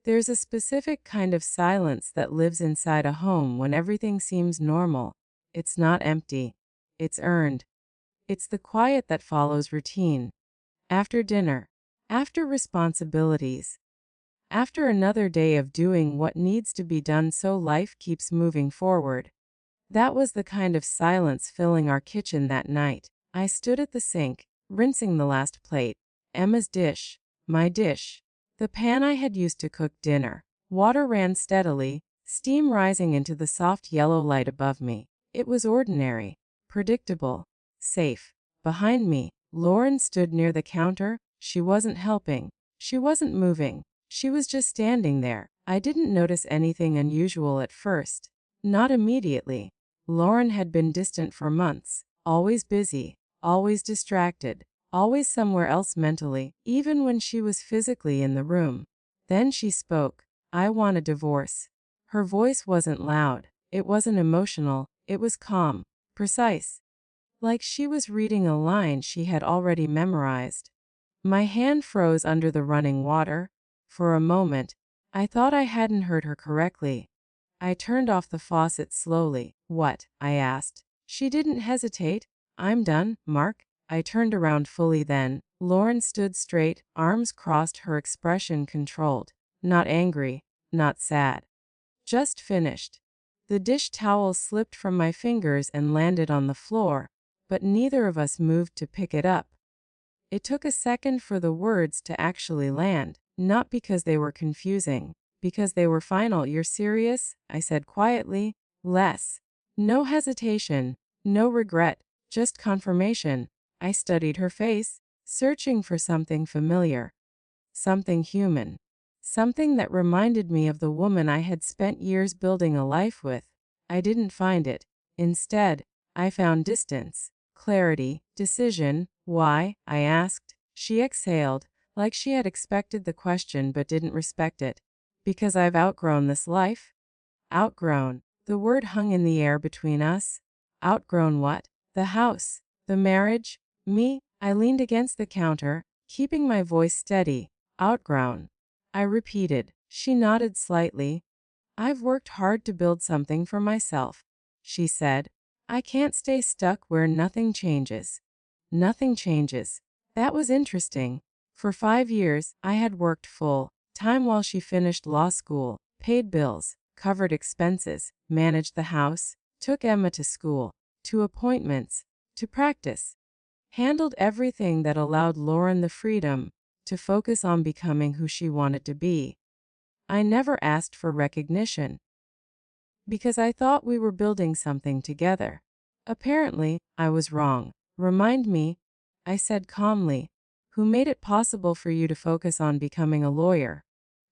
There's a specific kind of silence that lives inside a home when everything seems normal. It's not empty. It's earned. It's the quiet that follows routine. After dinner. After responsibilities. After another day of doing what needs to be done so life keeps moving forward. That was the kind of silence filling our kitchen that night. I stood at the sink, rinsing the last plate. Emma's dish. My dish. The pan I had used to cook dinner. Water ran steadily, steam rising into the soft yellow light above me. It was ordinary, predictable, safe. Behind me, Lauren stood near the counter. She wasn't helping. She wasn't moving. She was just standing there. I didn't notice anything unusual at first. Not immediately. Lauren had been distant for months, always busy, always distracted, always somewhere else mentally, even when she was physically in the room. Then she spoke. I want a divorce. Her voice wasn't loud. It wasn't emotional. It was calm, precise. Like she was reading a line she had already memorized. My hand froze under the running water. For a moment, I thought I hadn't heard her correctly. I turned off the faucet slowly. What? I asked. She didn't hesitate. I'm done, Mark. I turned around fully then. Lauren stood straight, arms crossed, her expression controlled. Not angry, not sad. Just finished. The dish towel slipped from my fingers and landed on the floor, but neither of us moved to pick it up. It took a second for the words to actually land, not because they were confusing, because they were final. You're serious? I said quietly. Less. No hesitation, no regret, just confirmation. I studied her face, searching for something familiar, something human, something that reminded me of the woman I had spent years building a life with. I didn't find it. Instead, I found distance, clarity, decision. Why? I asked. She exhaled, like she had expected the question but didn't respect it. Because I've outgrown this life? Outgrown. The word hung in the air between us. Outgrown what? The house, the marriage, me. I leaned against the counter, keeping my voice steady. Outgrown. I repeated. She nodded slightly. I've worked hard to build something for myself, she said. I can't stay stuck where nothing changes. Nothing changes. That was interesting. For 5 years, I had worked full time while she finished law school, paid bills, covered expenses, managed the house, took Emma to school, to appointments, to practice, handled everything that allowed Lauren the freedom to focus on becoming who she wanted to be. I never asked for recognition, because I thought we were building something together. Apparently, I was wrong. Remind me, I said calmly, who made it possible for you to focus on becoming a lawyer?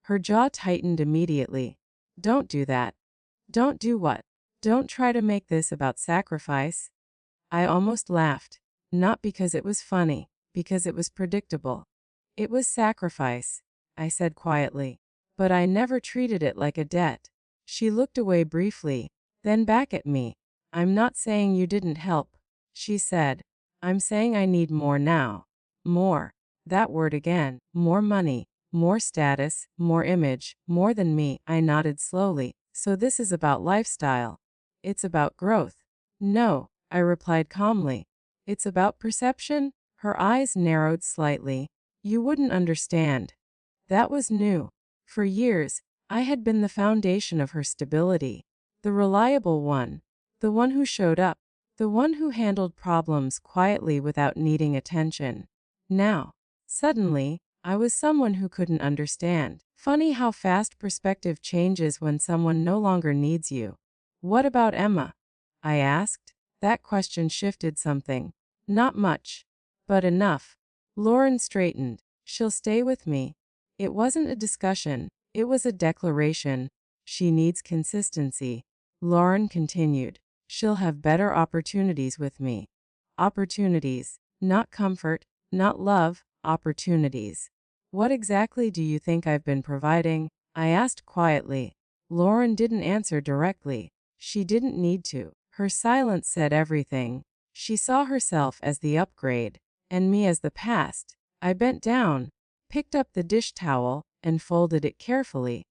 Her jaw tightened immediately. Don't do that. Don't do what? Don't try to make this about sacrifice. I almost laughed, not because it was funny, because it was predictable. It was sacrifice, I said quietly, but I never treated it like a debt. She looked away briefly, then back at me. I'm not saying you didn't help, she said. I'm saying I need more now. More. That word again. More money, more status, more image, more than me. I nodded slowly. So this is about lifestyle. It's about growth. No, I replied calmly. It's about perception. Her eyes narrowed slightly. You wouldn't understand. That was new. For years, I had been the foundation of her stability. The reliable one. The one who showed up. The one who handled problems quietly without needing attention. Now, suddenly, I was someone who couldn't understand. Funny how fast perspective changes when someone no longer needs you. What about Emma? I asked. That question shifted something. Not much, but enough. Lauren straightened. She'll stay with me. It wasn't a discussion. It was a declaration. She needs consistency. Lauren continued. She'll have better opportunities with me. Opportunities. Not comfort, not love, opportunities. What exactly do you think I've been providing? I asked quietly. Lauren didn't answer directly. She didn't need to. Her silence said everything. She saw herself as the upgrade, and me as the past. I bent down, picked up the dish towel, and folded it carefully.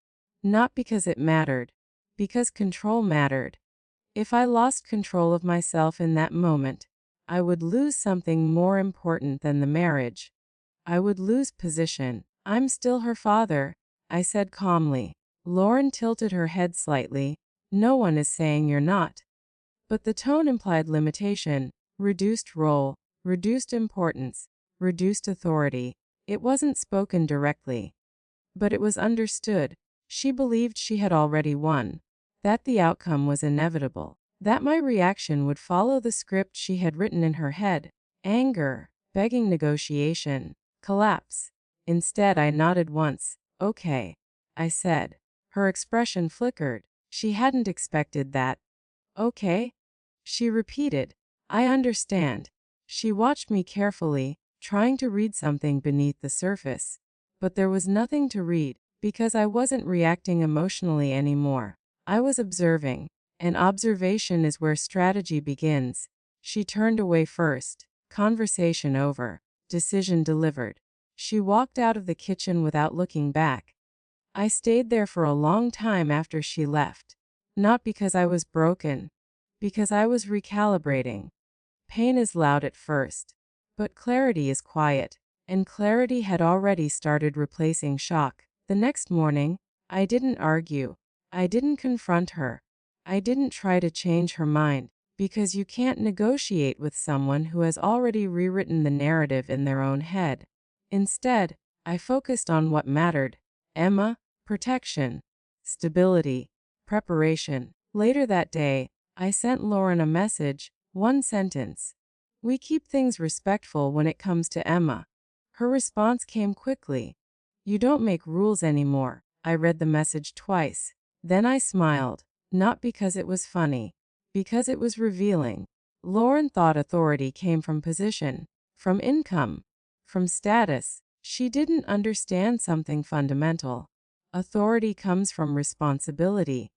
Not because it mattered, because control mattered. If I lost control of myself in that moment, I would lose something more important than the marriage. I would lose position. I'm still her father, I said calmly. Lauren tilted her head slightly. No one is saying you're not. But the tone implied limitation, reduced role, reduced importance, reduced authority. It wasn't spoken directly, but it was understood. She believed she had already won, that the outcome was inevitable, that my reaction would follow the script she had written in her head: anger, begging negotiation, collapse. Instead, I nodded once. Okay, I said. Her expression flickered. She hadn't expected that. Okay? She repeated. I understand. She watched me carefully, trying to read something beneath the surface. But there was nothing to read, because I wasn't reacting emotionally anymore. I was observing, and observation is where strategy begins. She turned away first. Conversation over. Decision delivered. She walked out of the kitchen without looking back. I stayed there for a long time after she left. Not because I was broken, because I was recalibrating. Pain is loud at first, but clarity is quiet, and clarity had already started replacing shock. The next morning, I didn't argue. I didn't confront her. I didn't try to change her mind, because you can't negotiate with someone who has already rewritten the narrative in their own head. Instead, I focused on what mattered: Emma, protection, stability, preparation. Later that day, I sent Lauren a message, one sentence. We keep things respectful when it comes to Emma. Her response came quickly. You don't make rules anymore. I read the message twice. Then I smiled, not because it was funny, because it was revealing. Lauren thought authority came from position, from income, from status. She didn't understand something fundamental. Authority comes from responsibility.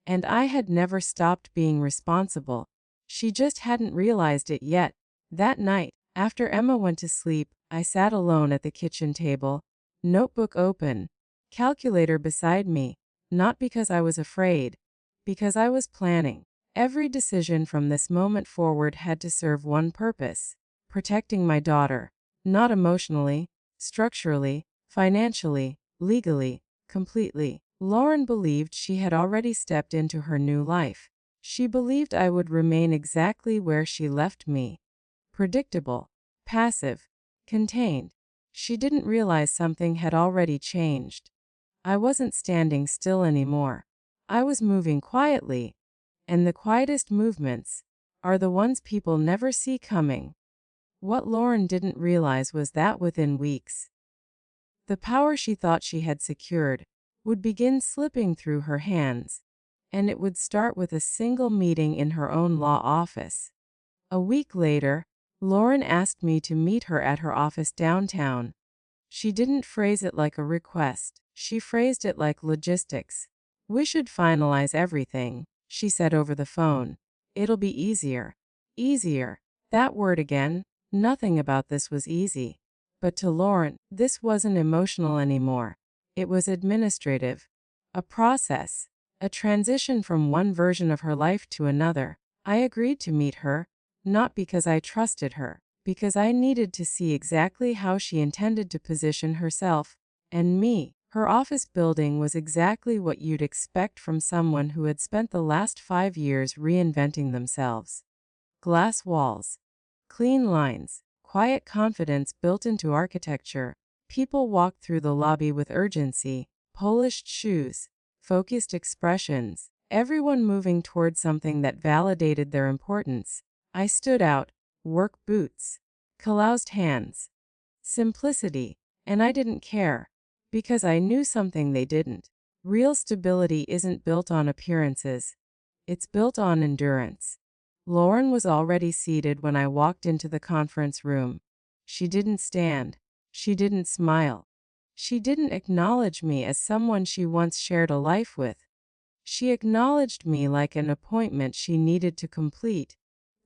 And I had never stopped being responsible. She just hadn't realized it yet. That night, after Emma went to sleep, I sat alone at the kitchen table, notebook open, calculator beside me, not because I was afraid, because I was planning. Every decision from this moment forward had to serve one purpose: protecting my daughter, not emotionally, structurally, financially, legally, completely. Lauren believed she had already stepped into her new life. She believed I would remain exactly where she left me. Predictable, passive, contained. She didn't realize something had already changed. I wasn't standing still anymore. I was moving quietly. And the quietest movements are the ones people never see coming. What Lauren didn't realize was that within weeks, the power she thought she had secured would begin slipping through her hands, and it would start with a single meeting in her own law office. A week later, Lauren asked me to meet her at her office downtown. She didn't phrase it like a request. She phrased it like logistics. We should finalize everything, she said over the phone. It'll be easier. Easier. That word again. Nothing about this was easy. But to Lauren, this wasn't emotional anymore. It was administrative. A process. A transition from one version of her life to another. I agreed to meet her, not because I trusted her, because I needed to see exactly how she intended to position herself and me. Her office building was exactly what you'd expect from someone who had spent the last 5 years reinventing themselves. Glass walls, clean lines, quiet confidence built into architecture. People walked through the lobby with urgency, polished shoes, focused expressions, everyone moving toward something that validated their importance. I stood out, work boots, calloused hands, simplicity, and I didn't care, because I knew something they didn't. Real stability isn't built on appearances. It's built on endurance. Lauren was already seated when I walked into the conference room. She didn't stand. She didn't smile. She didn't acknowledge me as someone she once shared a life with. She acknowledged me like an appointment she needed to complete.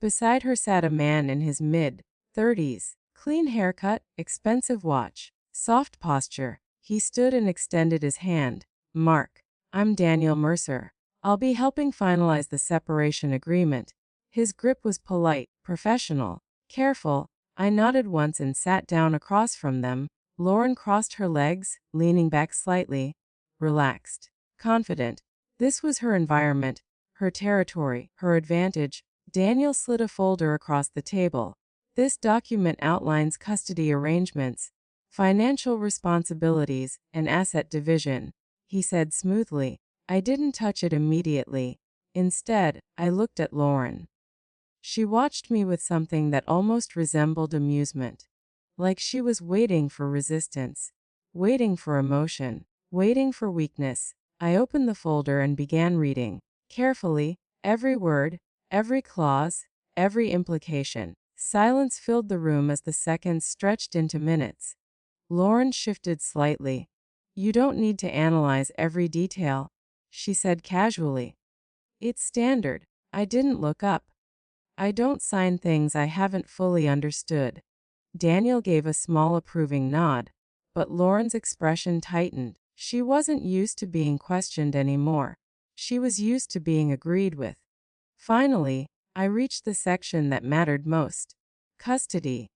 Beside her sat a man in his mid-30s, clean haircut, expensive watch, soft posture. He stood and extended his hand. Mark, I'm Daniel Mercer. I'll be helping finalize the separation agreement. His grip was polite, professional, careful. I nodded once and sat down across from them. Lauren crossed her legs, leaning back slightly, relaxed, confident. This was her environment, her territory, her advantage. Daniel slid a folder across the table. This document outlines custody arrangements, financial responsibilities, and asset division, he said smoothly. I didn't touch it immediately. Instead, I looked at Lauren. She watched me with something that almost resembled amusement. Like she was waiting for resistance, waiting for emotion, waiting for weakness. I opened the folder and began reading. Carefully, every word, every clause, every implication. Silence filled the room as the seconds stretched into minutes. Lauren shifted slightly. You don't need to analyze every detail, she said casually. It's standard. I didn't look up. I don't sign things I haven't fully understood. Daniel gave a small approving nod, but Lauren's expression tightened. She wasn't used to being questioned anymore. She was used to being agreed with. Finally, I reached the section that mattered most. Custody.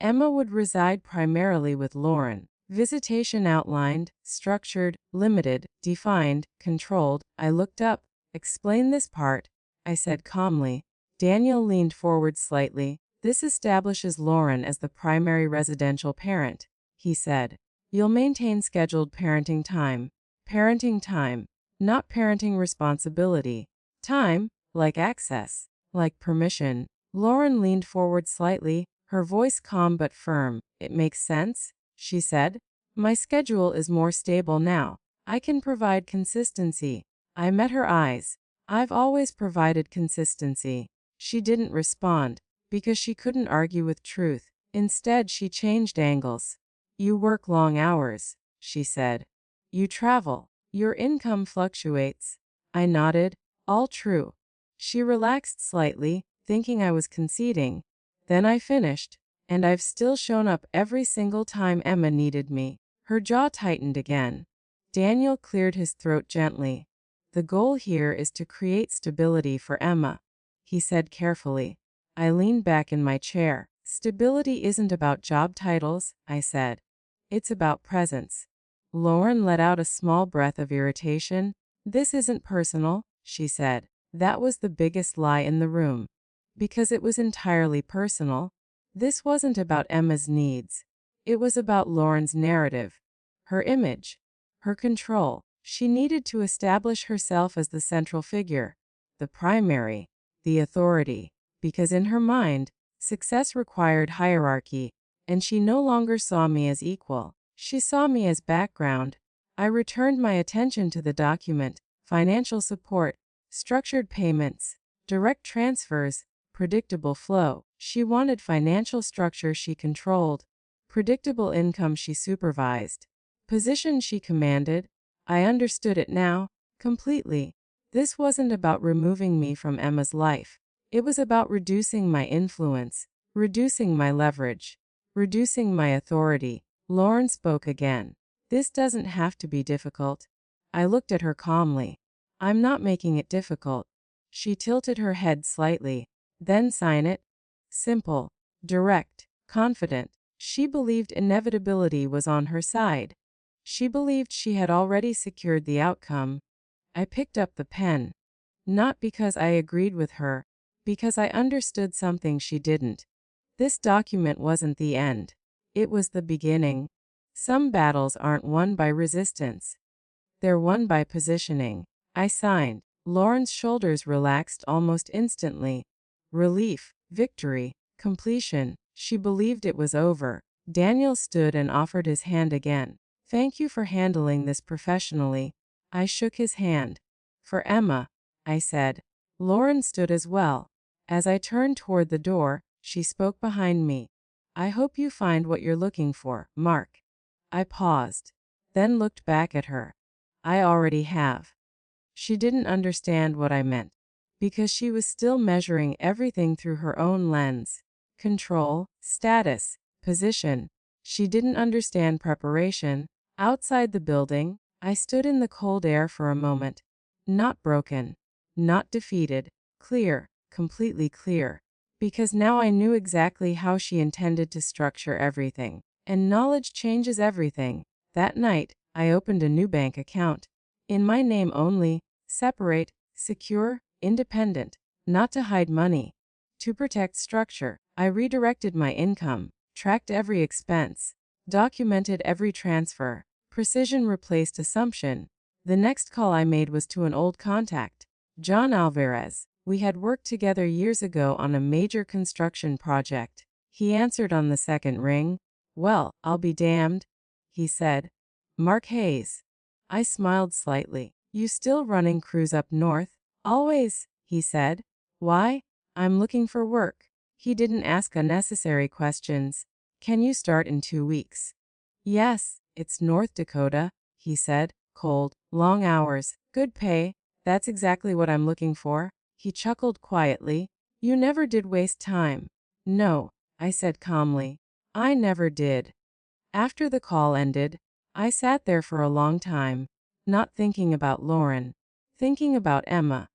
Emma would reside primarily with Lauren. Visitation outlined, structured, limited, defined, controlled. I looked up. Explain this part, I said calmly. Daniel leaned forward slightly. This establishes Lauren as the primary residential parent, he said. You'll maintain scheduled parenting time. Parenting time, not parenting responsibility. Time, like access, like permission. Lauren leaned forward slightly, her voice calm but firm. It makes sense, she said. My schedule is more stable now. I can provide consistency. I met her eyes. I've always provided consistency. She didn't respond, because she couldn't argue with truth. Instead, she changed angles. You work long hours, she said. You travel. Your income fluctuates. I nodded. All true. She relaxed slightly, thinking I was conceding. Then I finished, and I've still shown up every single time Emma needed me. Her jaw tightened again. Daniel cleared his throat gently. The goal here is to create stability for Emma, he said carefully. I leaned back in my chair. Stability isn't about job titles, I said. It's about presence. Lauren let out a small breath of irritation. This isn't personal, she said. That was the biggest lie in the room. Because it was entirely personal. This wasn't about Emma's needs. It was about Lauren's narrative, her image, her control. She needed to establish herself as the central figure, the primary, the authority, because in her mind, success required hierarchy, and she no longer saw me as equal. She saw me as background. I returned my attention to the document, financial support, structured payments, direct transfers, predictable flow. She wanted financial structure she controlled, predictable income she supervised, position she commanded. I understood it now, completely. This wasn't about removing me from Emma's life. It was about reducing my influence, reducing my leverage, reducing my authority. Lauren spoke again. This doesn't have to be difficult. I looked at her calmly. I'm not making it difficult. She tilted her head slightly. Then sign it. Simple, direct, confident. She believed inevitability was on her side. She believed she had already secured the outcome. I picked up the pen. Not because I agreed with her, because I understood something she didn't. This document wasn't the end. It was the beginning. Some battles aren't won by resistance. They're won by positioning. I signed. Lauren's shoulders relaxed almost instantly. Relief, victory, completion. She believed it was over. Daniel stood and offered his hand again. Thank you for handling this professionally. I shook his hand. For Emma, I said. Lauren stood as well. As I turned toward the door, she spoke behind me. I hope you find what you're looking for, Mark. I paused, then looked back at her. I already have. She didn't understand what I meant, because she was still measuring everything through her own lens. Control, status, position. She didn't understand preparation. Outside the building, I stood in the cold air for a moment. Not broken, not defeated, clear, completely clear. Because now I knew exactly how she intended to structure everything. And knowledge changes everything. That night, I opened a new bank account. In my name only, separate, secure, independent. Not to hide money. To protect structure. I redirected my income, tracked every expense, documented every transfer. Precision replaced assumption. The next call I made was to an old contact, John Alvarez. We had worked together years ago on a major construction project. He answered on the second ring. "Well, I'll be damned," he said. "Mark Hayes." I smiled slightly. "You still running crews up north?" "Always," he said. "Why?" "I'm looking for work." He didn't ask unnecessary questions. "Can you start in 2 weeks?" "Yes, it's North Dakota," he said. "Cold, long hours, good pay. That's exactly what I'm looking for." He chuckled quietly. "You never did waste time." "No," I said calmly. "I never did." After the call ended, I sat there for a long time, not thinking about Lauren, thinking about Emma.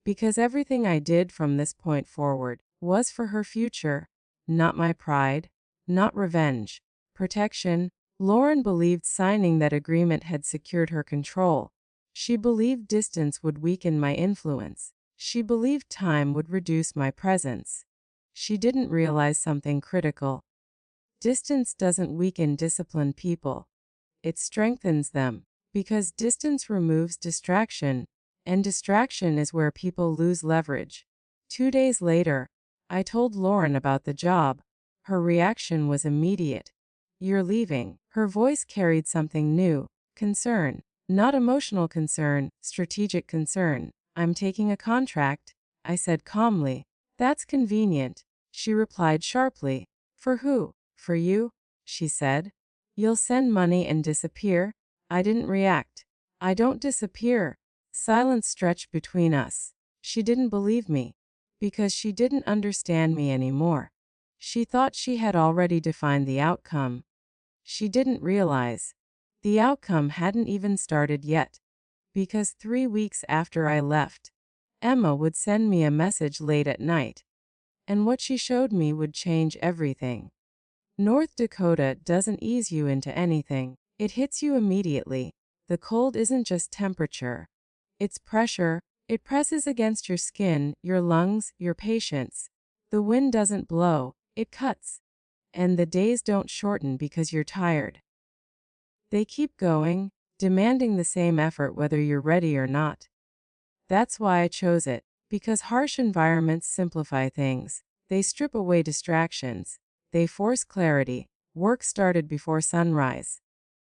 Because everything I did from this point forward was for her future, not my pride, not revenge, protection. Lauren believed signing that agreement had secured her control. She believed distance would weaken my influence. She believed time would reduce my presence. She didn't realize something critical. Distance doesn't weaken disciplined people. It strengthens them, because distance removes distraction, and distraction is where people lose leverage. 2 days later, I told Lauren about the job. Her reaction was immediate. "You're leaving." Her voice carried something new, concern. Not emotional concern, strategic concern. "I'm taking a contract," I said calmly. "That's convenient," she replied sharply. "For who?" "For you," she said. "You'll send money and disappear?" I didn't react. "I don't disappear." Silence stretched between us. She didn't believe me, because she didn't understand me anymore. She thought she had already defined the outcome. She didn't realize the outcome hadn't even started yet. Because 3 weeks after I left, Emma would send me a message late at night. And what she showed me would change everything. North Dakota doesn't ease you into anything. It hits you immediately. The cold isn't just temperature. It's pressure. It presses against your skin, your lungs, your patience. The wind doesn't blow. It cuts. And the days don't shorten because you're tired. They keep going, demanding the same effort whether you're ready or not. That's why I chose it. Because harsh environments simplify things. They strip away distractions. They force clarity. Work started before sunrise.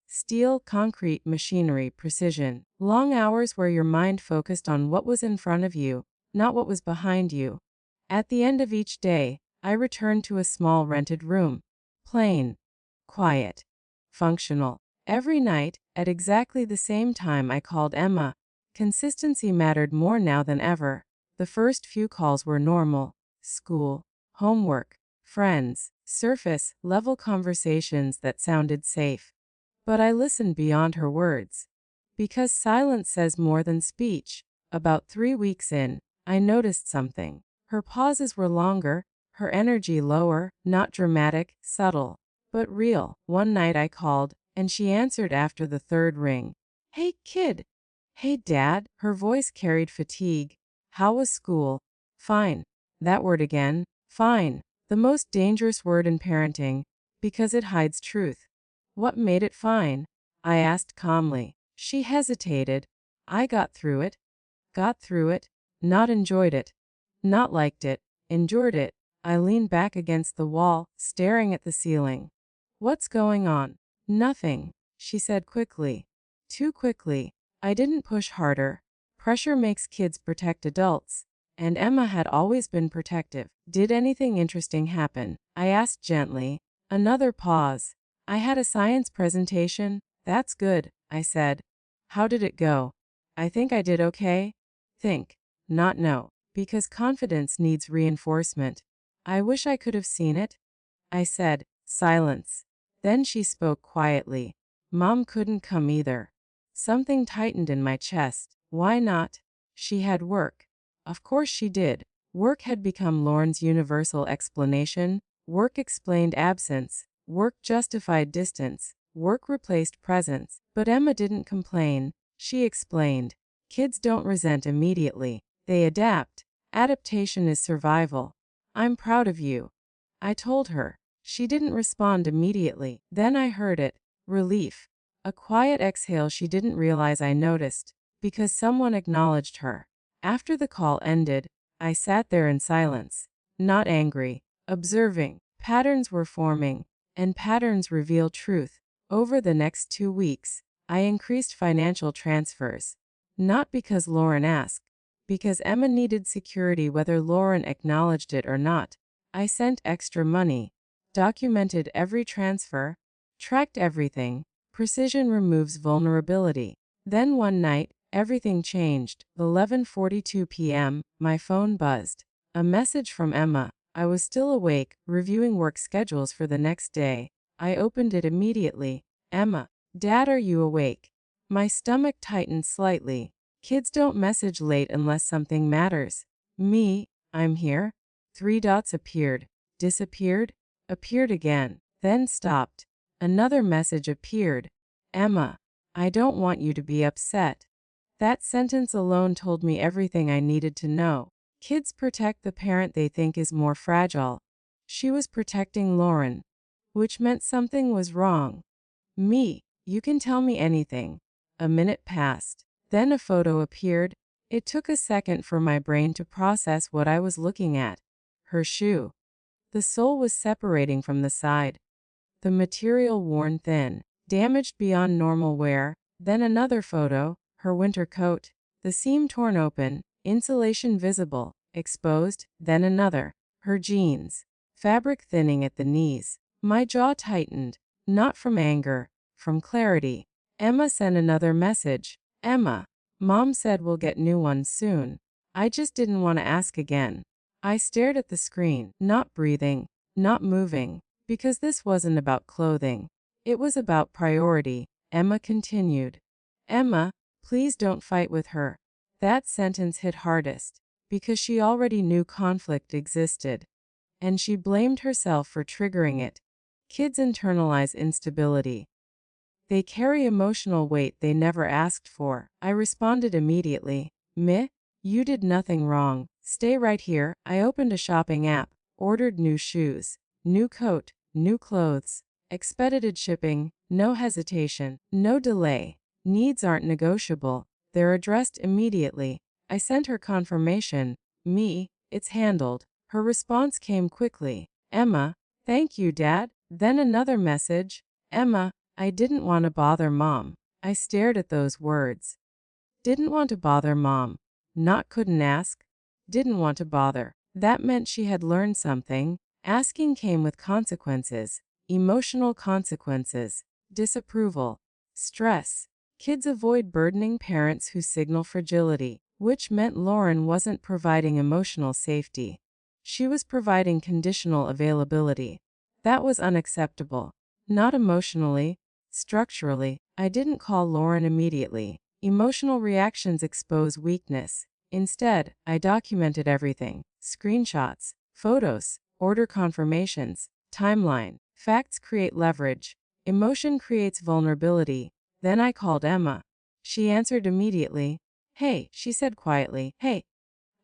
Steel, concrete, machinery, precision. Long hours where your mind focused on what was in front of you, not what was behind you. At the end of each day, I returned to a small rented room. Plain, quiet, functional. Every night, at exactly the same time I called Emma. Consistency mattered more now than ever. The first few calls were normal. School, homework, friends, surface level conversations that sounded safe. But I listened beyond her words. Because silence says more than speech. About 3 weeks in, I noticed something. Her pauses were longer, her energy lower, not dramatic, subtle, but real. One night I called, and she answered after the third ring. "Hey, kid." "Hey, Dad." Her voice carried fatigue. "How was school?" "Fine." That word again. Fine. The most dangerous word in parenting, because it hides truth. "What made it fine?" I asked calmly. She hesitated. "I got through it." Got through it. Not enjoyed it. Not liked it. Endured it. I leaned back against the wall, staring at the ceiling. "What's going on?" "Nothing," she said quickly. Too quickly. I didn't push harder. Pressure makes kids protect adults. And Emma had always been protective. "Did anything interesting happen?" I asked gently. Another pause. "I had a science presentation." "That's good," I said. "How did it go?" "I think I did okay." Think, not know. Because confidence needs reinforcement. "I wish I could have seen it," I said. Silence. Then she spoke quietly. Mom couldn't come either. Something tightened in my chest. Why not? She had work. Of course she did. Work had become Lauren's universal explanation. Work explained absence. Work justified distance. Work replaced presence. But Emma didn't complain. She explained. Kids don't resent immediately. They adapt. Adaptation is survival. I'm proud of you. I told her. She didn't respond immediately. Then I heard it. Relief. A quiet exhale she didn't realize I noticed, because someone acknowledged her. After the call ended, I sat there in silence, not angry, observing. Patterns were forming, and patterns reveal truth. Over the next 2 weeks, I increased financial transfers. Not because Lauren asked, because Emma needed security whether Lauren acknowledged it or not. I sent extra money, documented every transfer, tracked everything. Precision removes vulnerability. Then one night, everything changed. 11:42 p.m., my phone buzzed. A message from Emma. I was still awake, reviewing work schedules for the next day. I opened it immediately. Emma, Dad, are you awake? My stomach tightened slightly. Kids don't message late unless something matters. Me, I'm here. 3 dots appeared, disappeared, appeared again, then stopped. Another message appeared. Emma, I don't want you to be upset. That sentence alone told me everything I needed to know. Kids protect the parent they think is more fragile. She was protecting Lauren, which meant something was wrong. Me, you can tell me anything. A minute passed. Then a photo appeared. It took a second for my brain to process what I was looking at. Her shoe. The sole was separating from the side. The material worn thin, damaged beyond normal wear. Then another photo, her winter coat. The seam torn open, insulation visible, exposed. Then another, her jeans. Fabric thinning at the knees. My jaw tightened, not from anger, from clarity. Emma sent another message. Emma, Mom said we'll get new ones soon. I just didn't want to ask again. I stared at the screen, not breathing, not moving, because this wasn't about clothing. It was about priority. Emma continued. Emma, please don't fight with her. That sentence hit hardest, because she already knew conflict existed, and she blamed herself for triggering it. Kids internalize instability. They carry emotional weight they never asked for. I responded immediately. Meh, you did nothing wrong. Stay right here. I opened a shopping app, ordered new shoes, new coat, new clothes, expedited shipping, no hesitation, no delay. Needs aren't negotiable. They're addressed immediately. I sent her confirmation. Me, it's handled. Her response came quickly. Emma, thank you, Dad. Then another message. Emma, I didn't want to bother Mom. I stared at those words. Didn't want to bother Mom. Not couldn't ask. Didn't want to bother. That meant she had learned something. Asking came with consequences. Emotional consequences. Disapproval. Stress. Kids avoid burdening parents who signal fragility, which meant Lauren wasn't providing emotional safety. She was providing conditional availability. That was unacceptable. Not emotionally. Structurally, I didn't call Lauren immediately. Emotional reactions expose weakness. Instead, I documented everything. Screenshots, photos, order confirmations, timeline. Facts create leverage. Emotion creates vulnerability. Then I called Emma. She answered immediately. Hey, she said quietly. Hey.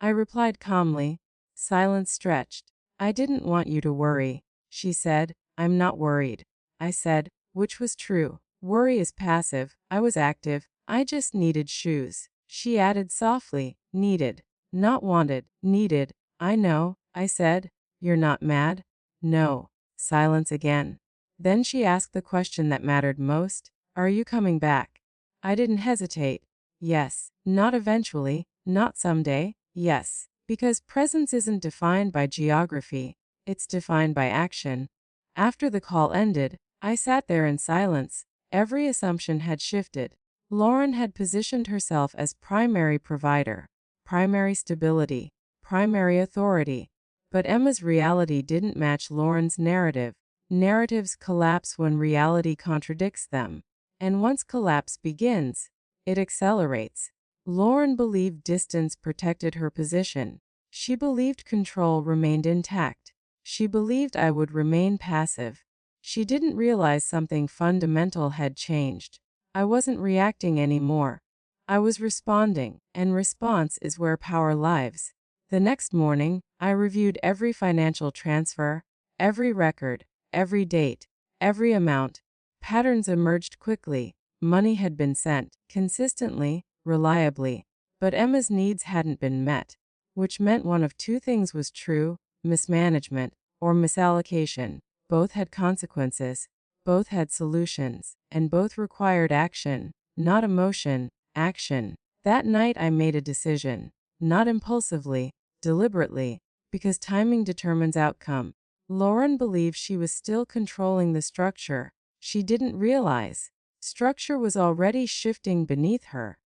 I replied calmly. Silence stretched. I didn't want you to worry. She said, I'm not worried. I said, which was true. Worry is passive. I was active. I just needed shoes. She added softly, needed, not wanted, needed. I know, I said. You're not mad? No. Silence again. Then she asked the question that mattered most. Are you coming back? I didn't hesitate. Yes. Not eventually, not someday. Yes. Because presence isn't defined by geography. It's defined by action. After the call ended, I sat there in silence. Every assumption had shifted. Lauren had positioned herself as primary provider, primary stability, primary authority. But Emma's reality didn't match Lauren's narrative. Narratives collapse when reality contradicts them. And once collapse begins, it accelerates. Lauren believed distance protected her position. She believed control remained intact. She believed I would remain passive. She didn't realize something fundamental had changed. I wasn't reacting anymore. I was responding, and response is where power lives. The next morning, I reviewed every financial transfer, every record, every date, every amount. Patterns emerged quickly. Money had been sent, consistently, reliably, but Emma's needs hadn't been met, which meant one of two things was true: mismanagement or misallocation. Both had consequences, both had solutions, and both required action, not emotion, action. That night I made a decision, not impulsively, deliberately, because timing determines outcome. Lauren believed she was still controlling the structure. She didn't realize structure was already shifting beneath her.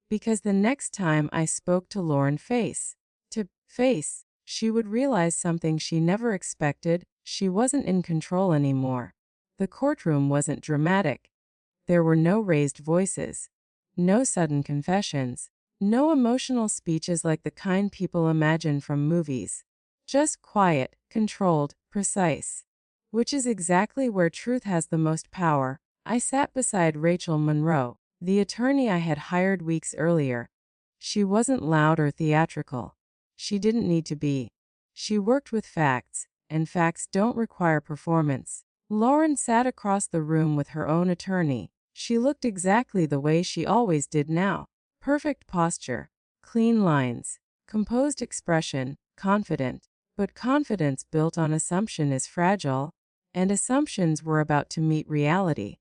Because the next time I spoke to Lauren face to face, she would realize something she never expected: she wasn't in control anymore. The courtroom wasn't dramatic. There were no raised voices, no sudden confessions, no emotional speeches like the kind people imagine from movies. Just quiet, controlled, precise. Which is exactly where truth has the most power. I sat beside Rachel Monroe, the attorney I had hired weeks earlier. She wasn't loud or theatrical. She didn't need to be. She worked with facts, and facts don't require performance. Lauren sat across the room with her own attorney. She looked exactly the way she always did now. Perfect posture, clean lines, composed expression, confident. But confidence built on assumption is fragile, and assumptions were about to meet reality.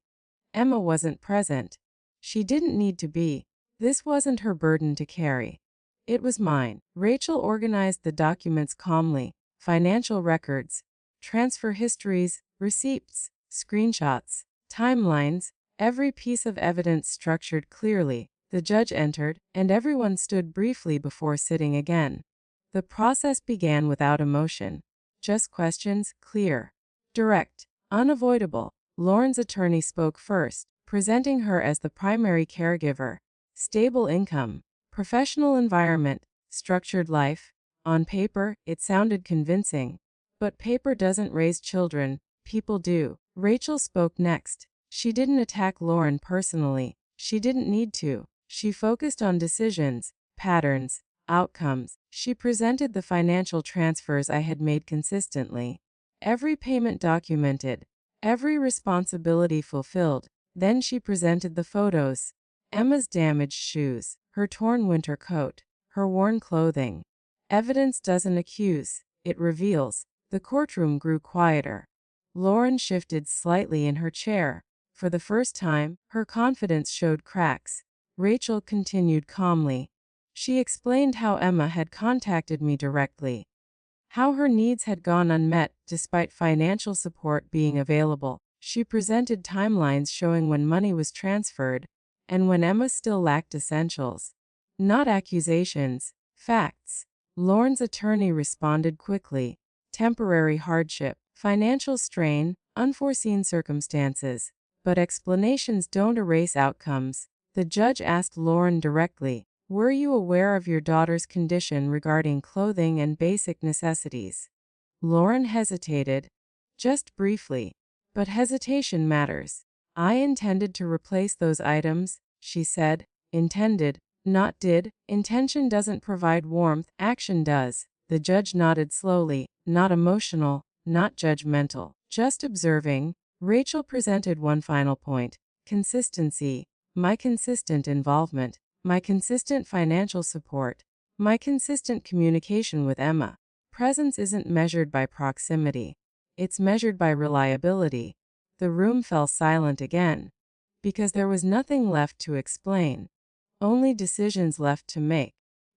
Emma wasn't present. She didn't need to be. This wasn't her burden to carry. It was mine. Rachel organized the documents calmly: financial records, transfer histories, receipts, screenshots, timelines, every piece of evidence structured clearly. The judge entered, and everyone stood briefly before sitting again. The process began without emotion. Just questions, clear, direct, unavoidable. Lauren's attorney spoke first, presenting her as the primary caregiver. Stable income, professional environment, structured life. On paper, it sounded convincing. But paper doesn't raise children, people do. Rachel spoke next. She didn't attack Lauren personally. She didn't need to. She focused on decisions, patterns, outcomes. She presented the financial transfers I had made consistently. Every payment documented, every responsibility fulfilled. Then she presented the photos: Emma's damaged shoes, her torn winter coat, her worn clothing. Evidence doesn't accuse, it reveals. The courtroom grew quieter. Lauren shifted slightly in her chair. For the first time, her confidence showed cracks. Rachel continued calmly. She explained how Emma had contacted me directly, how her needs had gone unmet despite financial support being available. She presented timelines showing when money was transferred and when Emma still lacked essentials. Not accusations, facts. Lauren's attorney responded quickly: temporary hardship, financial strain, unforeseen circumstances. But explanations don't erase outcomes. The judge asked Lauren directly, "Were you aware of your daughter's condition regarding clothing and basic necessities?" Lauren hesitated, just briefly. But hesitation matters. "I intended to replace those items," she said. Intended, not did. Intention doesn't provide warmth, action does. The judge nodded slowly, not emotional, not judgmental, just observing. Rachel presented one final point: consistency. My consistent involvement, my consistent financial support, my consistent communication with Emma. Presence isn't measured by proximity. It's measured by reliability. The room fell silent again, because there was nothing left to explain, only decisions left to make.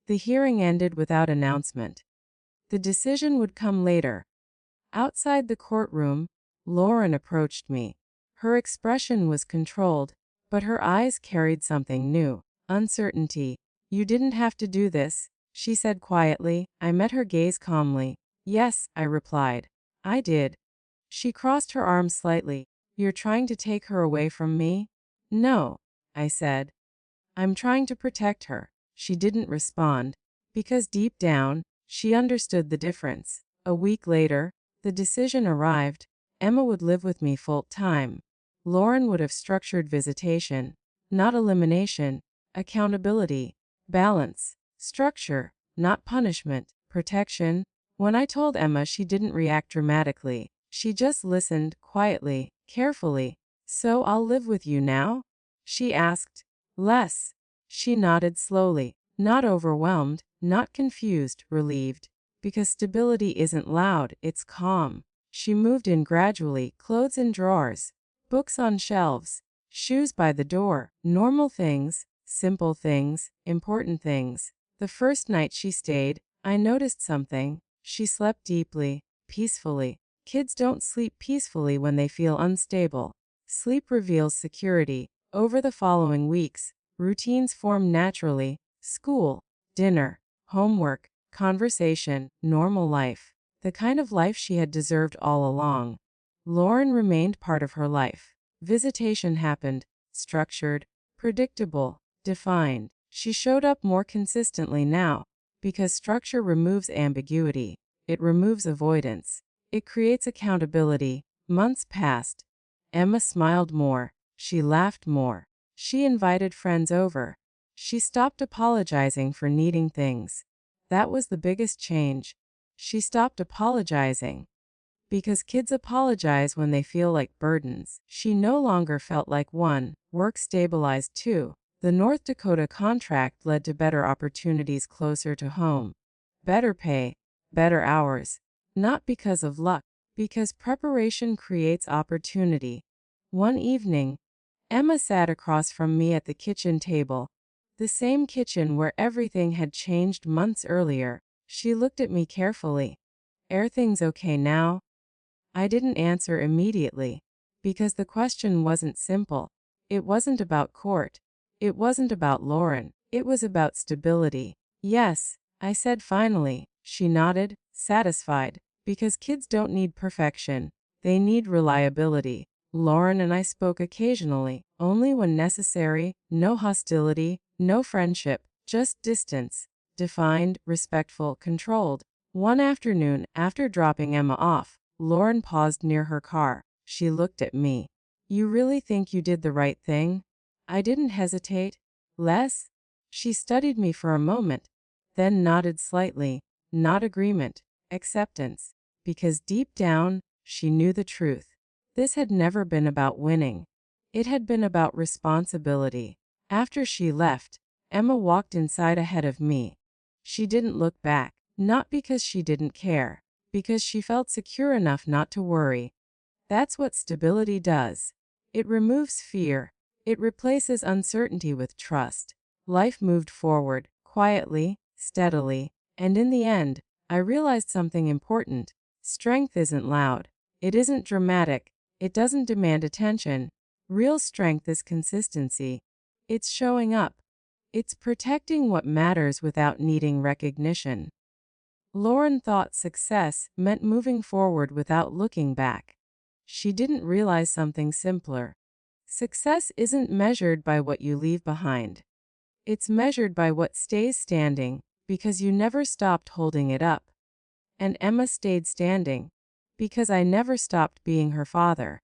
The hearing ended without announcement. The decision would come later. Outside the courtroom, Lauren approached me. Her expression was controlled, but her eyes carried something new: uncertainty. "You didn't have to do this," she said quietly. I met her gaze calmly. "Yes," I replied. "I did." She crossed her arms slightly. "You're trying to take her away from me?" No, I said. I'm trying to protect her. She didn't respond, because deep down, she understood the difference. A week later, the decision arrived. Emma would live with me full time. Lauren would have structured visitation, not elimination, accountability, balance, structure, not punishment, protection. When I told Emma, she didn't react dramatically. She just listened, quietly, carefully. So I'll live with you now? She asked. Less. She nodded slowly, not overwhelmed, not confused, relieved. Because stability isn't loud, it's calm. She moved in gradually, clothes in drawers, books on shelves, shoes by the door, normal things, simple things, important things. The first night she stayed, I noticed something. She slept deeply, peacefully. Kids don't sleep peacefully when they feel unstable. Sleep reveals security. Over the following weeks, routines formed naturally: school, dinner, homework, conversation, normal life. The kind of life she had deserved all along. Lauren remained part of her life. Visitation happened, structured, predictable, defined. She showed up more consistently now, because structure removes ambiguity. It removes avoidance. It creates accountability. Months passed. Emma smiled more. She laughed more. She invited friends over. She stopped apologizing for needing things. That was the biggest change. She stopped apologizing. Because kids apologize when they feel like burdens. She no longer felt like one. Work stabilized too. The North Dakota contract led to better opportunities closer to home. Better pay, better hours. Not because of luck, because preparation creates opportunity. One evening, Emma sat across from me at the kitchen table, the same kitchen where everything had changed months earlier. She looked at me carefully. Are things okay now? I didn't answer immediately, because the question wasn't simple. It wasn't about court. It wasn't about Lauren. It was about stability. Yes, I said finally. She nodded, satisfied, because kids don't need perfection. They need reliability. Lauren and I spoke occasionally, only when necessary. No hostility, no friendship, just distance. Defined, respectful, controlled. One afternoon, after dropping Emma off, Lauren paused near her car. She looked at me. You really think you did the right thing? I didn't hesitate. Les? She studied me for a moment, then nodded slightly. Not agreement, acceptance. Because deep down, she knew the truth. This had never been about winning. It had been about responsibility. After she left, Emma walked inside ahead of me. She didn't look back, not because she didn't care, because she felt secure enough not to worry. That's what stability does. It removes fear. It replaces uncertainty with trust. Life moved forward, quietly, steadily, and in the end, I realized something important. Strength isn't loud. It isn't dramatic. It doesn't demand attention. Real strength is consistency. It's showing up. It's protecting what matters without needing recognition. Lauren thought success meant moving forward without looking back. She didn't realize something simpler. Success isn't measured by what you leave behind. It's measured by what stays standing, because you never stopped holding it up. And Emma stayed standing, because I never stopped being her father.